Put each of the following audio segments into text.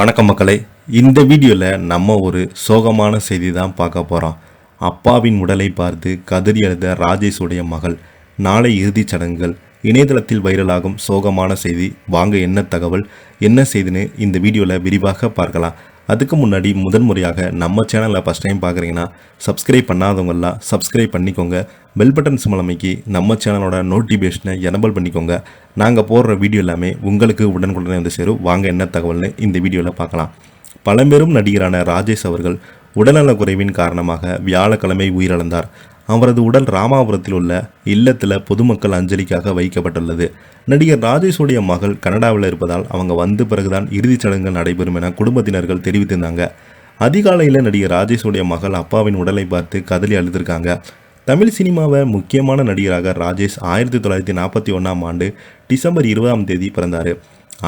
வணக்கம் மக்களே. இந்த வீடியோவில் நம்ம ஒரு சோகமான செய்தி தான் பார்க்க போகிறோம். அப்பாவின் உடலை பார்த்து கதறி அழுத ராஜேஷுடைய மகள். நாளை இறுதிச் சடங்குகள். இணையதளத்தில் வைரலாகும் சோகமான செய்தி. வாங்க என்ன தகவல், என்ன செய்தின்னு இந்த வீடியோவில் விரிவாக பார்க்கலாம். அதுக்கு முன்னாடி முதன்முறையாக நம்ம சேனலில் ஃபஸ்ட் டைம் பார்க்குறீங்கன்னா சப்ஸ்கிரைப் பண்ணாதவங்களாம் சப்ஸ்கிரைப் பண்ணிக்கோங்க. பெல் பட்டன் சிம்பல் அமைக்கி நம்ம சேனலோட நோட்டிஃபிகேஷனை எனபிள் பண்ணிக்கோங்க. நாங்கள் போடுற வீடியோ எல்லாமே உங்களுக்கு உடனுக்குடனே வந்து சேரும். வாங்க என்ன தகவல்னு இந்த வீடியோவில் பார்க்கலாம். பழம்பெரும் நடிகரான ராஜேஷ் அவர்கள் உடல்நலக் குறைவின் காரணமாக வியாழக்கிழமை உயிரிழந்தார். அவரது உடல் ராமாபுரத்தில் உள்ள இல்லத்தில் பொதுமக்கள் அஞ்சலிக்காக வைக்கப்பட்டுள்ளது. நடிகர் ராஜேஷுடைய மகள் கனடாவில் இருப்பதால் அவங்க வந்த பிறகுதான் இறுதிச் சடங்குகள் நடைபெறும் என குடும்பத்தினர்கள் தெரிவித்திருந்தாங்க. அதிகாலையில் நடிகர் ராஜேஷுடைய மகள் அப்பாவின் உடலை பார்த்து கதறி அழுதிருக்காங்க. தமிழ் சினிமாவை முக்கியமான நடிகராக ராஜேஷ் 1941ஆம் ஆண்டு டிசம்பர் 20ஆம் தேதி பிறந்தார்.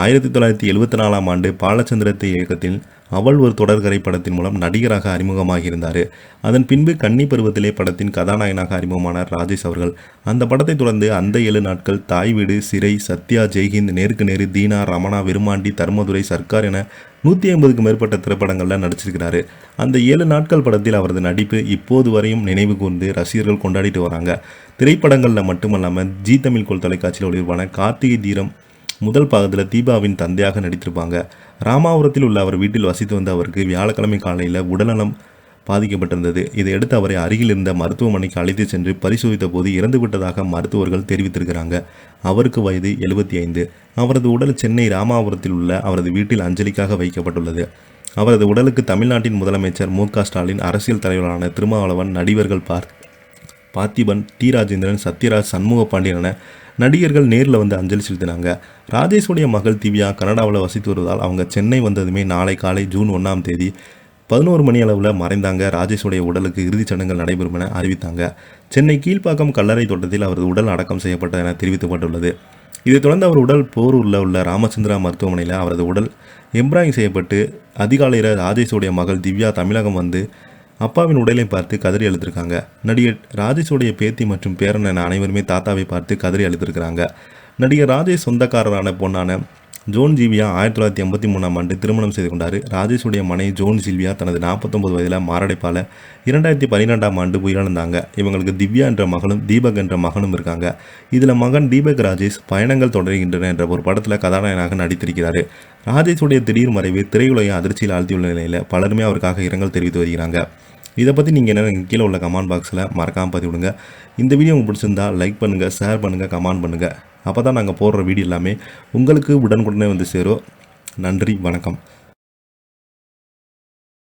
1974ஆம் ஆண்டு பாலச்சந்திரத்தை இயக்கத்தில் அவள் ஒரு தொடர்கரை படத்தின் மூலம் நடிகராக அறிமுகமாகியிருந்தார். அதன் பின்பு கன்னி பருவத்திலே படத்தின் கதாநாயகனாக அறிமுகமானார் ராஜேஷ் அவர்கள். அந்த படத்தை தொடர்ந்து அந்த 7 நாட்கள், தாய் வீடு, சிறை, சத்யா, ஜெய்ஹிந்த், நேருக்கு நேரு, தீனா, ரமணா, விருமாண்டி, தர்மதுரை, சர்க்கார் என 150க்கும் மேற்பட்ட திரைப்படங்களில் நடிச்சிருக்கிறாரு. அந்த 7 நாட்கள் படத்தில் அவரது நடிப்பு இப்போது வரையும் நினைவு கூர்ந்து ரசிகர்கள் கொண்டாடிட்டு வராங்க. திரைப்படங்களில் மட்டுமல்லாமல் ஜி தமிழ் கோள் தொலைக்காட்சியில் ஒளிபரப்பான கார்த்திகை தீரம் முதல் பாகத்தில் தீபாவின் தந்தையாக நடித்திருப்பாங்க. ராமாபுரத்தில் உள்ள அவர் வீட்டில் வசித்து வந்த அவருக்கு வியாழக்கிழமை காலையில் உடல்நலம் பாதிக்கப்பட்டிருந்தது. இதையடுத்து அவரை அருகில் இருந்த மருத்துவமனைக்கு அழைத்து சென்று பரிசோதித்த போது இறந்துவிட்டதாக மருத்துவர்கள் தெரிவித்திருக்கிறாங்க. அவருக்கு வயது 75. அவரது உடல் சென்னை ராமாபுரத்தில் உள்ள அவரது வீட்டில் அஞ்சலிக்காக வைக்கப்பட்டுள்ளது. அவரது உடலுக்கு தமிழ்நாட்டின் முதலமைச்சர் மு.க. ஸ்டாலின், அரசியல் தலைவரான திருமாவளவன், நடிகர்கள் பார்த்திபன், டி. ராஜேந்திரன், சத்யராஜ், சண்முக பாண்டியன் என நடிகர்கள் நேரில் வந்து அஞ்சலி செலுத்தினாங்க. ராஜேஷுடைய மகள் திவ்யா கனடாவில் வசித்து வருவதால் அவங்க சென்னை வந்ததுமே நாளை காலை ஜூன் 1ஆம் தேதி 11 மணி அளவில் மறைந்தாங்க. ராஜேஷுடைய உடலுக்கு இறுதிச் சடங்குகள் நடைபெறும் என அறிவித்தாங்க. சென்னை கீழ்ப்பாக்கம் கல்லறை தோட்டத்தில் அவரது உடல் அடக்கம் செய்யப்பட்டது என தெரிவிக்கப்பட்டுள்ளது. இதைத் தொடர்ந்து அவர் உடல் போரூரில் உள்ள ராமச்சந்திரா மருத்துவமனையில் அவரது உடல் எம்ப்ராய்டிங் செய்யப்பட்டு அதிகாலையில் ராஜேஷுடைய மகள் திவ்யா தமிழகம் வந்து அப்பாவின் உடலை பார்த்து கதறி அழுத்திருக்காங்க. நடிகர் ராஜேஷுடைய பேத்தி மற்றும் பேரன் என அனைவருமே தாத்தாவை பார்த்து கதறி அழுத்திருக்கிறாங்க. நடிகர் ராஜேஷ் சொந்தக்காரரான பொண்ணான ஜோன் ஜில்வியா 1983ஆம் ஆண்டு திருமணம் செய்து கொண்டார். ராஜேஷுடைய மனைவி ஜோன் ஜில்வியா தனது 49 வயதில் மாரடைப்பால் 2012ஆம் ஆண்டு உயிரிழந்தாங்க. இவங்களுக்கு திவ்யா என்ற மகளும் தீபக் என்ற மகனும் இருக்காங்க. இதில் மகன் தீபக் ராஜேஷ் பயணங்கள் தொடர்கின்றன என்ற ஒரு படத்தில் கதாநாயகனாக நடித்திருக்கிறார். ராஜேஷுடைய திடீர் மறைவு திரையுலகை அதிர்ச்சியில் ஆழ்த்தியுள்ள நிலையில் பலருமே அவருக்காக இரங்கல் தெரிவித்து வருகிறாங்க. இதை பற்றி நீங்கள் என்ன கீழே உள்ள கமெண்ட் பாக்ஸில் மறக்காமல் பதிவிடுங்க. இந்த வீடியோ உங்களுக்கு பிடிச்சிருந்தா லைக் பண்ணுங்கள், ஷேர் பண்ணுங்கள், கமெண்ட் பண்ணுங்கள். அப்போ தான் நாங்கள் போடுற வீடியோ எல்லாமே உங்களுக்கு உடனுக்குடனே வந்து சேரும். நன்றி, வணக்கம்.